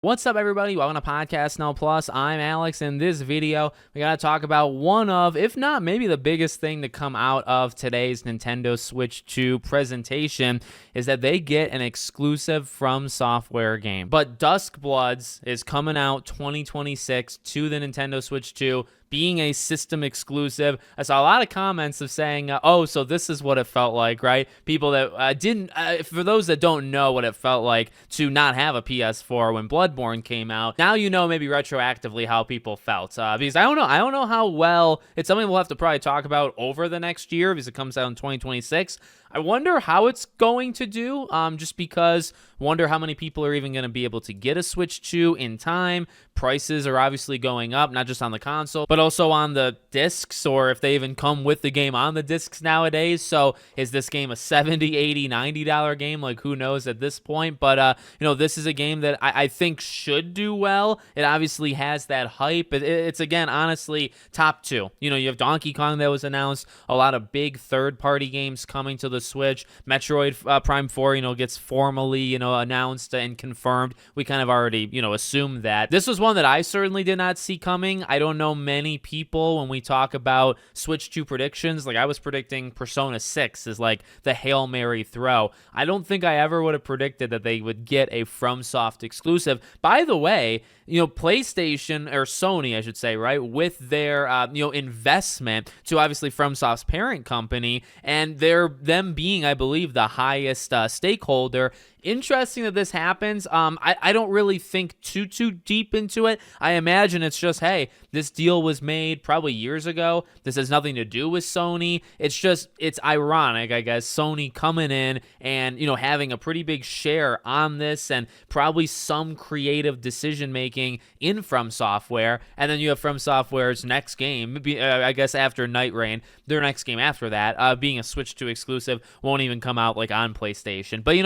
What's up, everybody? Welcome to Podcast Now Plus. I'm Alex. In this video, we got to talk about one of, if not maybe the biggest thing to come out of today's Nintendo Switch 2 presentation is that they get an exclusive FromSoftware game. But Duskbloods is coming out 2026 to the Nintendo Switch 2, being a system exclusive. I saw a lot of comments of saying, oh, so this is what it felt like, right? People that for those that don't know what it felt like to not have a PS4 when Bloodborne came out, now you know maybe retroactively how people felt. Because I don't know how well, it's something we'll have to probably talk about over the next year because it comes out in 2026. I wonder how it's going to do, just because wonder how many people are even going to be able to get a Switch 2 in time. Prices are obviously going up, not just on the console, but also on the discs, or if they even come with the game on the discs nowadays. So is this game a $70, $80, $90 game? Like, who knows at this point? But, this is a game that I think should do well. It obviously has that hype. It's, again, honestly, top two. You have Donkey Kong that was announced, a lot of big third-party games coming to the Switch. Metroid Prime 4, gets formally, announced and confirmed. We kind of already, assumed that. This was one that I certainly did not see coming. I don't know many people when we talk about Switch 2 predictions. Like, I was predicting Persona 6 is like the Hail Mary throw. I don't think I ever would have predicted that they would get a FromSoft exclusive. By the way, PlayStation, or Sony, I should say, right, with their, investment to obviously FromSoft's parent company, and them being, I believe, the highest stakeholder. Interesting that this happens. I don't really think too deep into it. I imagine it's just, hey, this deal was made probably years ago. This has nothing to do with Sony. It's ironic, I guess, Sony coming in and, having a pretty big share on this and probably some creative decision making in FromSoftware. And then you have FromSoftware's next game, I guess after Night Rain, their next game after that, being a Switch 2 exclusive, won't even come out like on PlayStation. But,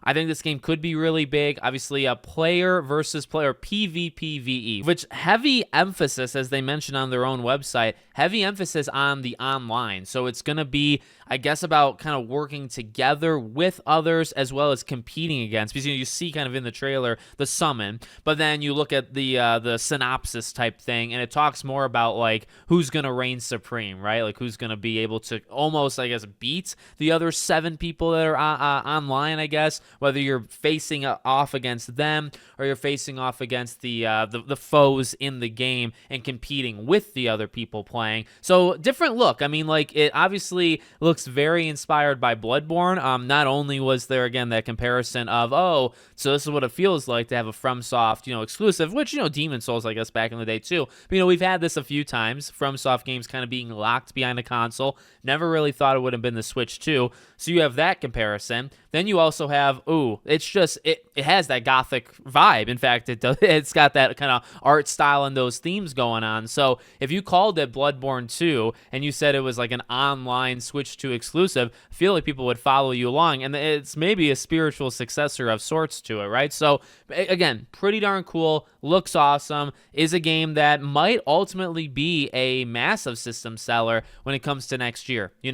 I think this game could be really big. Obviously, a player versus player, PvPvE, which heavy emphasis, as they mentioned on their own website, heavy emphasis on the online. So it's going to be, I guess, about kind of working together with others as well as competing against. Because you see kind of in the trailer the summon, but then you look at the synopsis type thing, and it talks more about like who's going to reign supreme, right? Like who's going to be able to almost, I guess, beat the other 7 people that are online, I guess, whether you're facing off against them or you're facing off against the foes in the game and competing with the other people playing. So different look. I mean, like, it obviously looks very inspired by Bloodborne. Not only was there, again, that comparison of, oh, so this is what it feels like to have a FromSoft, exclusive, which, Demon Souls, I guess, back in the day too. But, we've had this a few times, FromSoft games kind of being locked behind a console. Never really thought it would have been the Switch 2. So you have that comparison. Then you also have, it's just, it has that gothic vibe. In fact, it's got that kind of art style and those themes going on. So if you called it Bloodborne 2 and you said it was like an online Switch 2 exclusive, I feel like people would follow you along. And it's maybe a spiritual successor of sorts to it, right? So again, pretty darn cool. Looks awesome. Is a game that might ultimately be a massive system seller when it comes to next year. You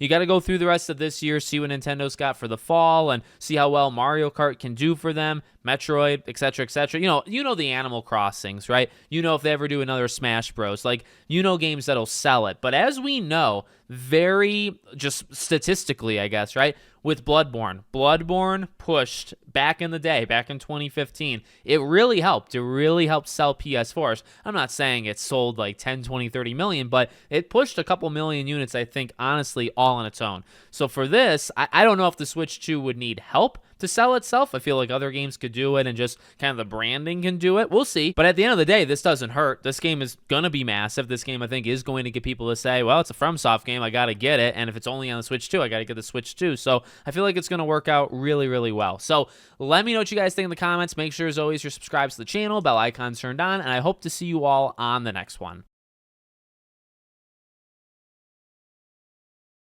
got to go through the rest of this year, see what Nintendo's got for the fall, and see how well Mario Kart can do for them, Metroid, etc., etc. The Animal Crossings, right? If they ever do another Smash Bros. Like, games that'll sell it. But as we know, very just statistically, I guess, right? With Bloodborne pushed back in the day, back in 2015. It really helped. It really helped sell PS4s. I'm not saying it sold like 10, 20, 30 million, but it pushed a couple million units, I think, honestly, all on its own. So for this, I don't know if the Switch 2 would need help to sell itself. I feel like other games could do it and just kind of the branding can do it. We'll see. But at the end of the day, this doesn't hurt. This game is going to be massive. This game, I think, is going to get people to say, well, it's a FromSoft game. I got to get it. And if it's only on the Switch 2, I got to get the Switch 2. So I feel like it's going to work out really, really well. So let me know what you guys think in the comments. Make sure, as always, you're subscribed to the channel, bell icon turned on, and I hope to see you all on the next one.